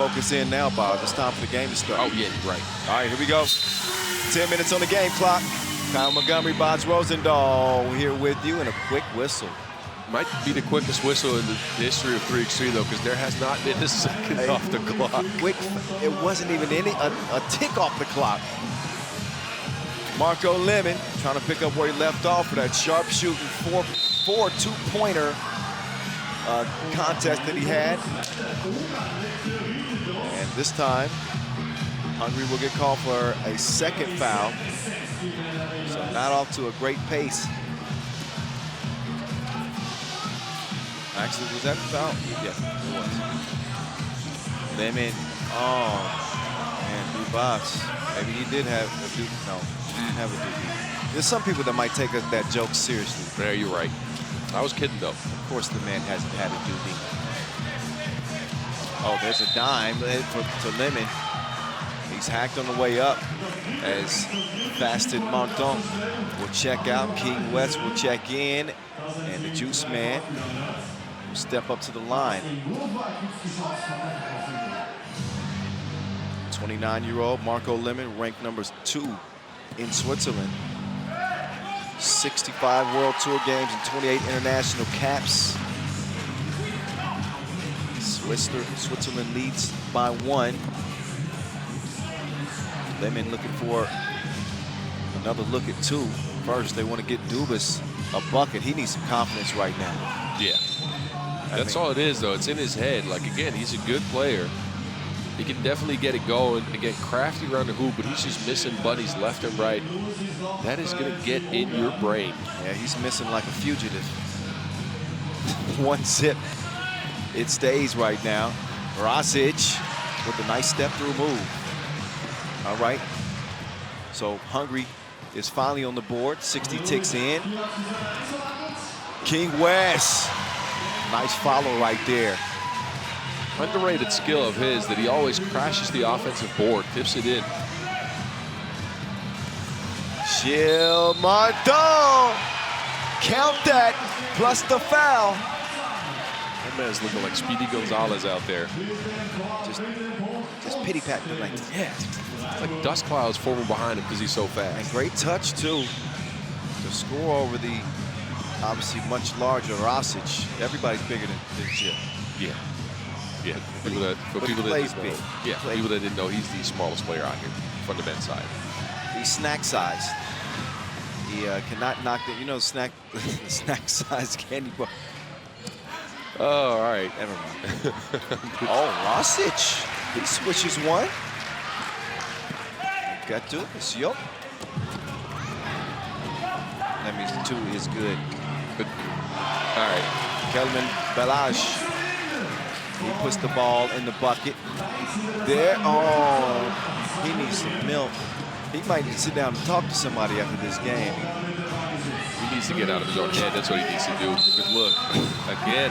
Focus in now, Bob. It's time for the game to start. Oh, yeah, right. All right, here we go. 10 minutes on the game clock. Kyle Montgomery, Boz Rosendahl here with you, and a quick whistle. Might be the quickest whistle in the history of 3x3, though, because there has not been a second off the clock. Quick, it wasn't even a tick off the clock. Marco Lemon trying to pick up where he left off for that sharpshooting 4 two-pointer contest that he had. And this time, Hungary will get called for a second foul. So not off to a great pace. Actually, was that a foul? Yes, it was. Lemon, and Dubas. Maybe he did have a dude. No, he didn't have a dude. There's some people that might take that joke seriously. Yeah, you're right. I was kidding, though. Of course, the man hasn't had a dude. Oh, there's a dime to Lemon. He's hacked on the way up as Fasted Monton will check out. King West will check in, and the Juice Man will step up to the line. 29-year-old Marco Lemon, ranked #2 in Switzerland. 65 World Tour games and 28 international caps. Switzerland leads by 1. Lemon looking for another look at 2. First, they want to get Dubas a bucket. He needs some confidence right now. Yeah. That's all it is, though. It's in his head. Like, again, he's a good player. He can definitely get it going and get crafty around the hoop, but he's just missing bunnies left and right. That is going to get in your brain. Yeah, he's missing like a fugitive. One zip. It stays right now. Rosic with a nice step-through move. All right. So Hungary is finally on the board. 60 ticks in. King West. Nice follow right there. Underrated skill of his that he always crashes the offensive board, tips it in. Gilles Martin. Count that, plus the foul. That man's looking like Speedy Gonzalez out there. Just pity-pat the length. Yeah, it's like dust clouds forming behind him because he's so fast. And great touch, too, to score over the obviously much larger Rosic. Everybody's bigger than Gilles. Yeah. Yeah, for people that didn't know, he's the smallest player out here from the men's side. He's snack sized. He cannot knock the, snack size candy bar. Oh, all right. Never mind. Oh, Rosic. He switches one. Got to it. Yup. That means 2 is good. All right. Kelman Belage. He puts the ball in the bucket. There, oh, he needs some milk. He might need to sit down and talk to somebody after this game. He needs to get out of his own head. That's what he needs to do. Because look, again,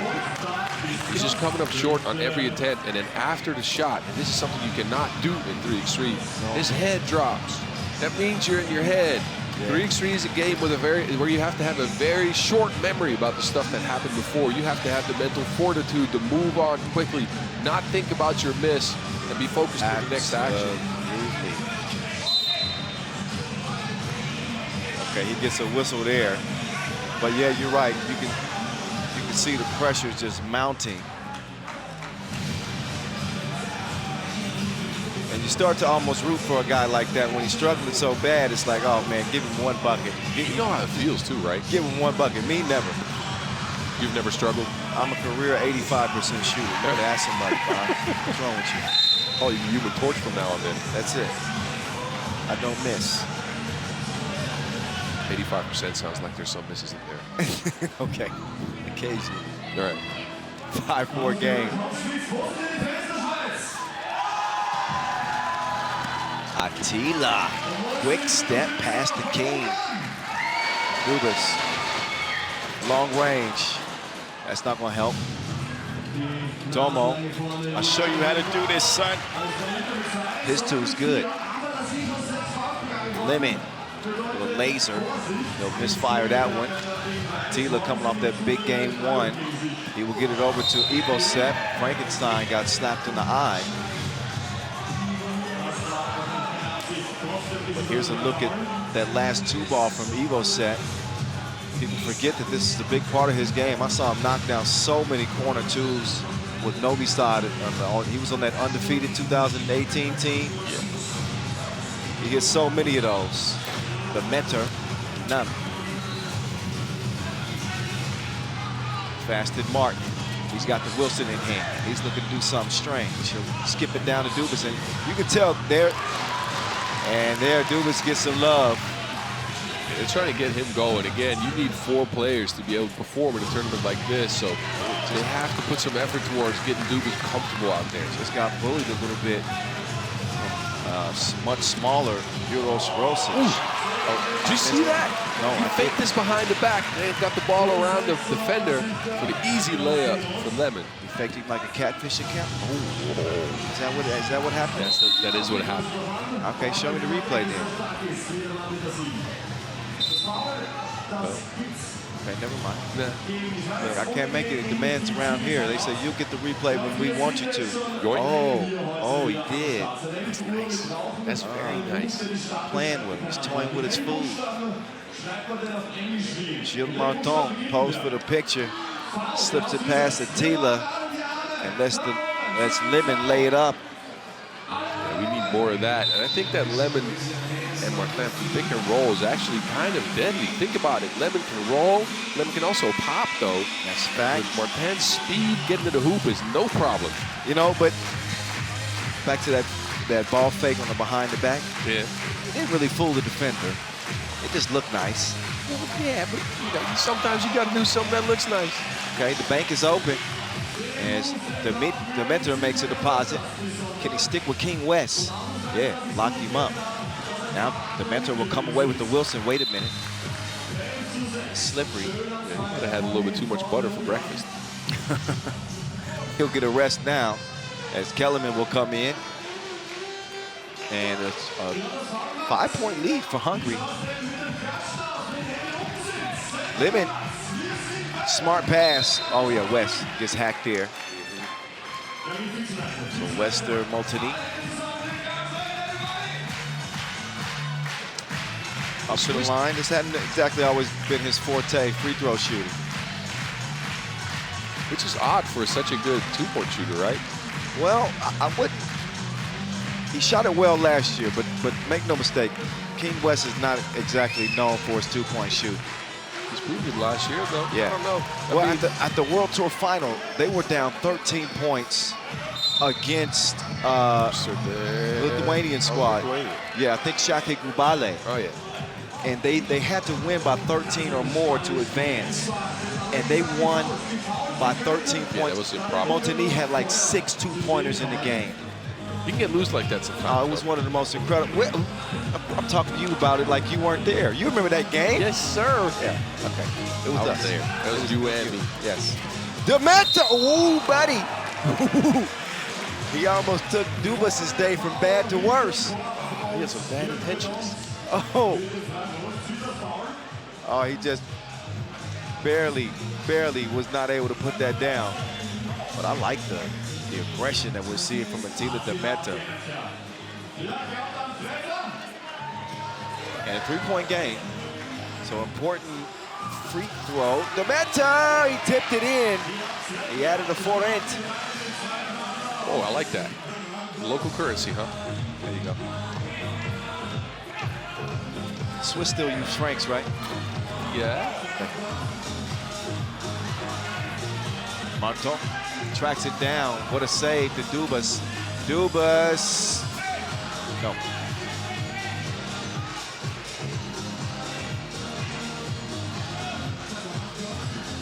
he's just coming up short on every attempt. And then after the shot, and this is something you cannot do in 3x3, his head drops. That means you're in your head. Yeah. 3x3 is a game with where you have to have a very short memory about the stuff that happened before. You have to have the mental fortitude to move on quickly, not think about your miss, and be focused on the next action. Okay, he gets a whistle there. But yeah, you're right. You can see the pressure just mounting. And you start to almost root for a guy like that when he's struggling so bad. It's like, oh man, give him 1 bucket. You know how it feels too, right? Give him 1 bucket. Me, never. You've never struggled? I'm a career 85% shooter. You gotta ask somebody, Bob. What's wrong with you? Oh, you Human Torch from now and then. That's it. I don't miss. 85% sounds like there's some misses in there. Okay, occasionally. All right. 5-4 game. Attila, quick step past the king. Dubas, long range. That's not gonna help. Tomo, I'll show you how to do this, son. His 2's good. Lemon, with a laser. He'll misfire that one. Attila coming off that big game 1. He will get it over to Ibosep. Frankenstein got slapped in the eye. But here's a look at that last 2-ball from Evo's set. People forget that this is a big part of his game. I saw him knock down so many corner 2s with Novi side. He was on that undefeated 2018 team. Yeah. He hit so many of those. The mentor, none. Fasted Martin. He's got the Wilson in hand. He's looking to do something strange. He'll skip it down to Dubas, and you can tell there. And there, Dubas gets some love. They're trying to get him going. Again, you need 4 players to be able to perform in a tournament like this, so they have to put some effort towards getting Dubas comfortable out there. Just got bullied a little bit. Much smaller Euros Rosic. Oh, did you see that? No, he faked this behind the back. They got the ball around the defender for the easy layup for Lemon. He faked him like a catfish account. Is that what happened? That is what happened. Okay, show me the replay then. Okay, never mind. Nah. Look, I can't make it. It demands around here. They say you'll get the replay when we want you to. Oh, he did. That's nice. That's very nice. Playing with him. He's toying with his food. Gilles Martin posed for the picture, slips it past Attila, and lets Lemon lay it up. Yeah, we need more of that. And I think that Lemon and Martin pick and roll is actually kind of deadly. Think about it. Lemon can roll. Lemon can also pop, though. That's fact. With Martin's speed, getting to the hoop is no problem. You know, but back to that ball fake on the behind the back. Yeah. It didn't really fool the defender. It just looked nice. Well, yeah, but you know, sometimes you got to do something that looks nice. Okay, the bank is open. As the mentor makes a deposit. Can he stick with King West? Yeah, locked him up. Now the mentor will come away with the Wilson. Wait a minute. Slippery. Yeah, he might have had a little bit too much butter for breakfast. He'll get a rest now as Kellerman will come in. And it's a 5-point lead for Hungary. Lemon, smart pass. Oh yeah, West gets hacked there. So Wester Molteni. Up to the line. This hadn't exactly always been his forte, free throw shooting. Which is odd for such a good 2-point shooter, right? Well, I wouldn't. He shot it well last year, but make no mistake, King West is not exactly known for his 2-point shoot. He's proved it last year, though. Yeah. I don't know. Well, at the World Tour final, they were down 13 points against Lithuanian squad. Yeah, I think Shake Gubale. Oh, yeah. And they had to win by 13 or more to advance. And they won by 13 points. That was improbable. Molteni had like 6 2-pointers in the game. You can get loose like that sometimes. It was one of the most incredible. Well, I'm talking to you about it like you weren't there. You remember that game? Yes, sir. Yeah. Okay. It was I was us. there. That was you and me. Yes. Dementa. Ooh, buddy. He almost took Dubas' day from bad to worse. He had some bad intentions. Oh, he just barely was not able to put that down. But I like the aggression that we're seeing from Attila Dementa. And a 3-point game. So important free throw. Dementa, he tipped it in. He added a forehand. Oh, I like that. Local currency, huh? There you go. Swiss still use francs, right? Yeah. Martin tracks it down. What a save to Dubas. Dubas. No.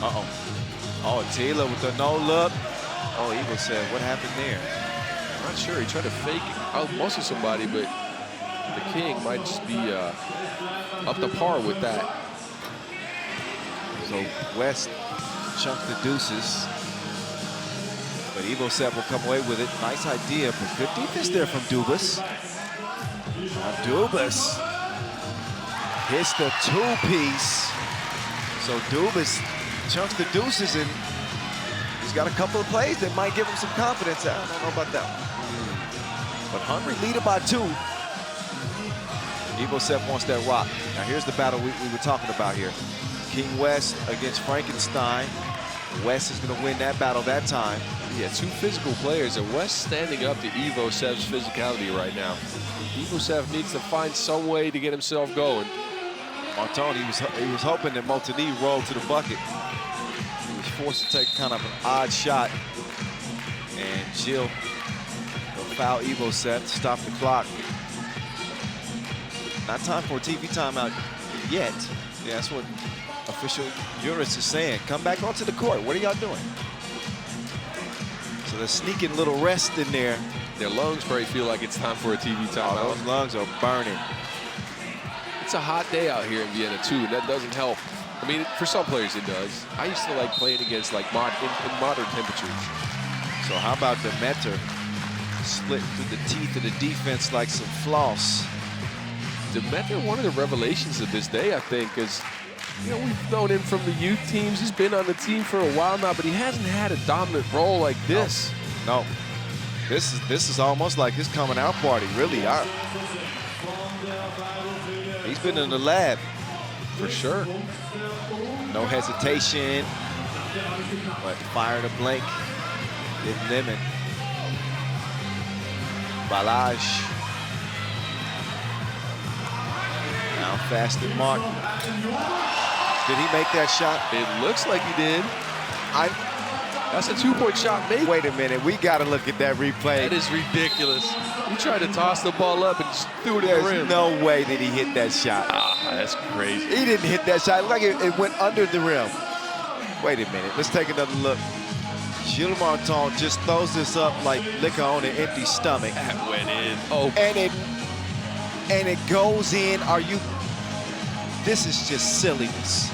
Uh-oh. Oh, Attila with the no look. Oh, Eagle said, what happened there? I'm not sure. He tried to fake out most of somebody, but the King might just be up to par with that. So West chunked the deuces. But Evo Set will come away with it. Nice idea, but good defense there from Dubas. Now Dubas hits the 2-piece. So Dubas chunks the deuces, and he's got a couple of plays that might give him some confidence. I don't know about that one. But Hungary lead it by 2. Ivosev wants that rock. Now here's the battle we were talking about here. King West against Frankenstein. West is going to win that battle that time. Yeah, two physical players, and West standing up to Ivosev's physicality right now. Ivosev needs to find some way to get himself going. Martin, he was hoping that Motini rolled to the bucket. He was forced to take kind of an odd shot. And Gilles will foul Ivosev to stop the clock. Not time for a TV timeout yet. Yeah, that's what official Juris is saying. Come back onto the court. What are y'all doing? So they're sneaking a little rest in there. Their lungs probably feel like it's time for a TV timeout. Oh, those lungs are burning. It's a hot day out here in Vienna, too, and that doesn't help. I mean, for some players it does. I used to like playing against like in modern temperatures. So how about the Demeter split through the teeth of the defense like some floss? Demeter, one of the revelations of this day, I think, is, you know, we've known him from the youth teams. He's been on the team for a while now, but he hasn't had a dominant role like this. No. This is almost like his coming out party, really. He's been in the lab. For sure. No hesitation. But fire to blank. Didn't limit. Balaj. Now fast and Mark. Did he make that shot? It looks like he did. That's a two-point shot made. Wait a minute, we got to look at that replay. That is ridiculous. He tried to toss the ball up and just threw it in the rim. There's no way that he hit that shot. That's crazy. He didn't hit that shot. It looked like it went under the rim. Wait a minute, let's take another look. Gilles Martin just throws this up like liquor on an empty stomach. That went in. Oh. And it goes in. This is just silliness.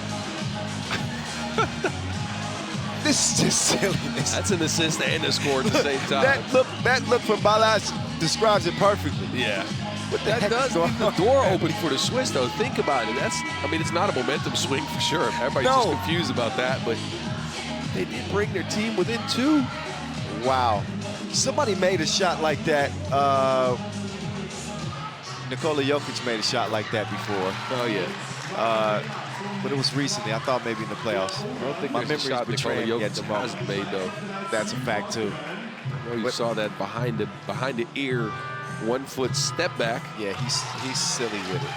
This is just silliness. That's an assist and a score at the same time. that look from Balaj describes it perfectly. Yeah. What the That heck does is going leave the on? door open for the Swiss, though. Think about it. I mean, it's not a momentum swing for sure. Everybody's just confused about that, but they did bring their team within two. Wow. Somebody made a shot like that. Nikola Jokic made a shot like that before. Oh, yeah. But it was recently. I thought maybe in the playoffs. I don't think My there's a memory's shot betraying me Nikola at the Jokic moment. hasn't made, though. That's a fact, too. I know you saw that behind the ear, 1 foot step back. Yeah, he's silly with it.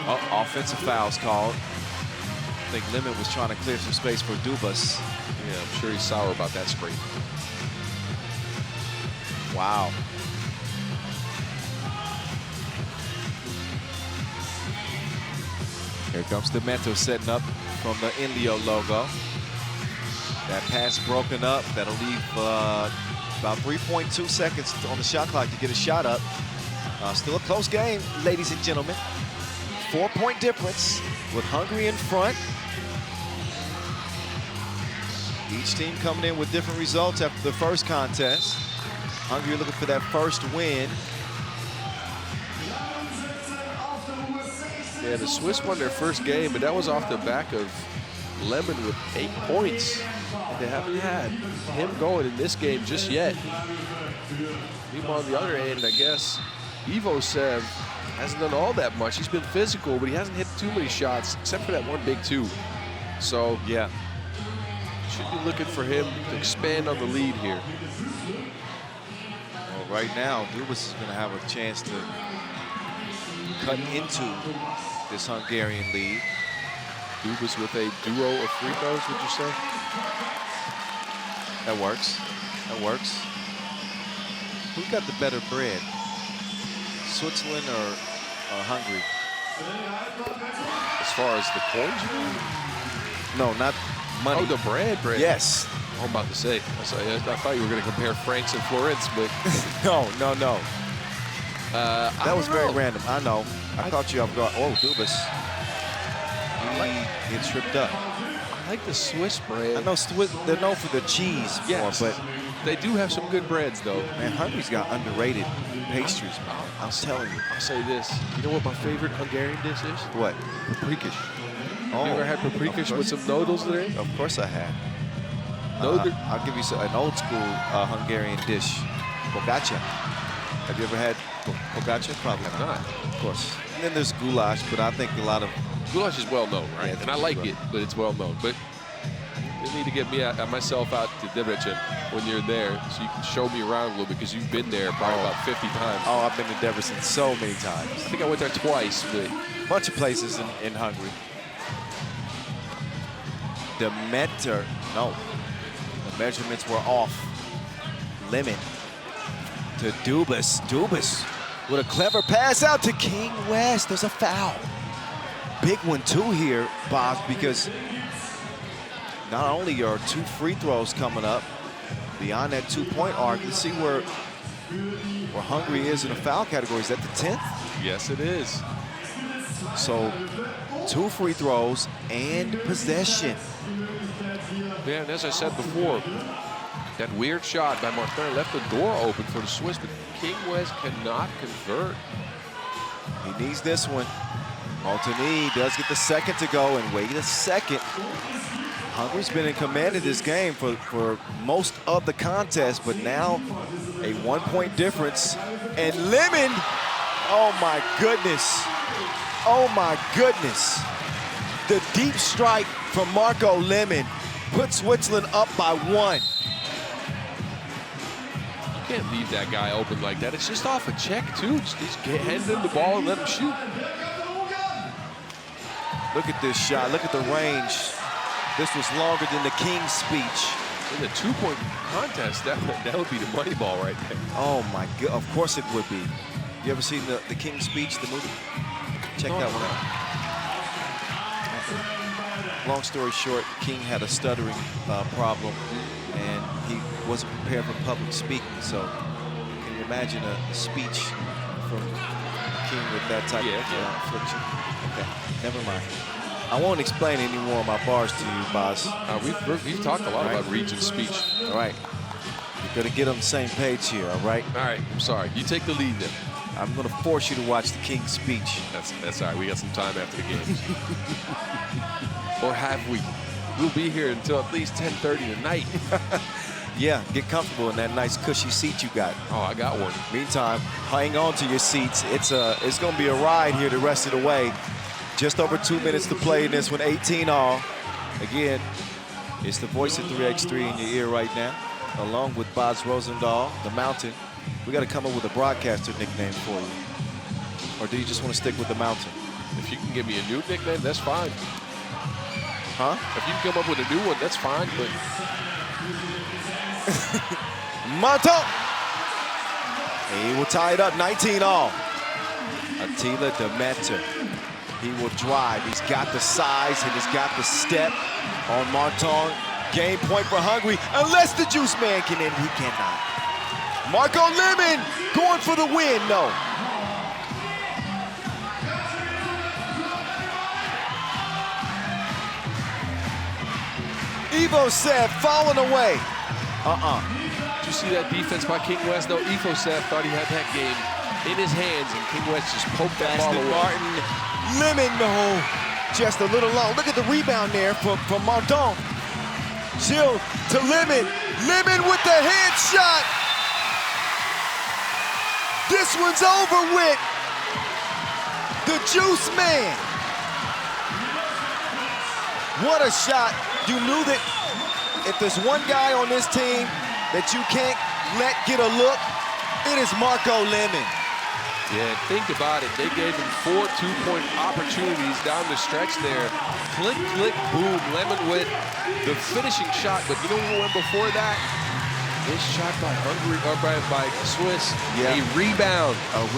Oh, offensive fouls called. I think Lemon was trying to clear some space for Dubas. Yeah, I'm sure he's sour about that screen. Wow. Here comes Demento setting up from the Inleo logo. That pass broken up. That'll leave about 3.2 seconds on the shot clock to get a shot up. Still a close game, ladies and gentlemen. 4-point difference with Hungary in front. Each team coming in with different results after the first contest. Hungary looking for that first win. Yeah, the Swiss won their first game, but that was off the back of Lemon with 8 points. And they haven't had him going in this game just yet. Meanwhile, on the other end, I guess, Ivosev hasn't done all that much. He's been physical, but he hasn't hit too many shots, except for that one big two. So, yeah, should be looking for him to expand on the lead here. Well, right now, Dubas is going to have a chance to cut into this Hungarian lead. Dubas with a duo of free throws, would you say? That works. That works. Who got the better bread? Switzerland or Hungary? As far as the coins, you mean? No, not money. Oh, the bread. Yes. I'm about to say. I thought you were going to compare francs and florins, but no. That was very know. random. I know. I caught you off guard. Oh, Dubas. He gets tripped up. I like the Swiss bread. I know they're known for the cheese more, but they do have some good breads, though. man, Hungary's got underrated pastries, man. I'm telling you. I'll say this. You know what my favorite Hungarian dish is? What? Paprikas. Oh, You ever had paprikas with some noodles there? Of course I have. No, I'll give you an old school Hungarian dish, bogacha. Have you ever had focaccia? Probably Not. Of course. And then there's goulash, but I think a lot of... Goulash is well known, right? Yeah, and I like it, but it's well known. But you need to get myself out to Debrecen when you're there so you can show me around a little bit because you've been there probably about 50 times. Oh, I've been to Debrecen so many times. I think I went there twice, but... A bunch of places in Hungary. No. The measurements were off. Lemon to Dubas. Dubas with a clever pass out to King West. There's a foul. Big one too here, Bob, because not only are 2 free throws coming up beyond that 2-point arc, let's see where Hungary is in the foul category. Is that the 10th? Yes, it is. So 2 free throws and possession. Yeah, and as I said before, that weird shot by Martin left the door open for the Swiss, but King West cannot convert. He needs this one. Altini does get the second to go, and wait a second. Hungary's been in command of this game for most of the contest, but now a 1-point difference. And Lemon, oh my goodness. Oh my goodness. The deep strike from Marco Lemon puts Switzerland up by 1. You can't leave that guy open like that. It's just off a check, too. Just hand him the ball and let him shoot. Look at this shot. Look at the range. This was longer than the King's speech. In the 2-point contest, that would be the money ball right there. Oh my God, of course it would be. You ever seen the King's Speech, the movie? Check that one out. Long story short, King had a stuttering problem, and he wasn't prepared for public speaking. So, can you imagine a speech from King with that type of affliction? Okay, never mind. I won't explain any more of my bars to you, Boz. We've talked a lot about Regent's speech. All right. You're gonna get on the same page here, all right? All right, I'm sorry. You take the lead then. I'm gonna force you to watch the King's speech. That's all right. We got some time after the game. Or have we? We'll be here until at least 10:30 tonight. Yeah, get comfortable in that nice cushy seat you got. Oh, I got one. Meantime, hang on to your seats. It's gonna be a ride here the rest of the way. Just over 2 minutes to play in this one, 18 all. Again, it's the voice of 3x3 in your ear right now, along with Boz Rosendahl, the Mountain. We got to come up with a broadcaster nickname for you. Or do you just want to stick with the Mountain? If you can give me a new nickname, that's fine. Huh? If you can come up with a new one, that's fine, but... Monto! He will tie it up, 19 all. Attila Demeter. He will drive. He's got the size and he's got the step on Martin. Game point for Hungary, unless the Juice Man can end. He cannot. Marco Lemon going for the win. No. Ivo Sev falling away. Did you see that defense by King West? No, Ivo Sev thought he had that game in his hands, and King West just poked that ball away. Martin, Lemon, no, just a little long. Look at the rebound there from Martin. Gilles to Lemon. Lemon with the headshot. This one's over with. The Juice Man. What a shot. You knew that if there's one guy on this team that you can't let get a look, it is Marco Lemon. Yeah, think about it. They gave him 4 2-point opportunities down the stretch there. Click, click, boom. Lemon with the finishing shot. But you know who went before that? This shot by Hungary, or by Swiss. Yeah. A rebound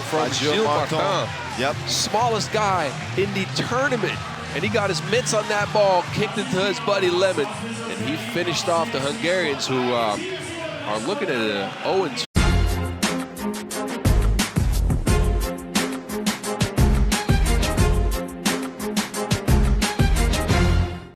from Gilles Martin. Yep. Smallest guy in the tournament. And he got his mitts on that ball, kicked it to his buddy Lemon, and he finished off the Hungarians, who are looking at an 0-2.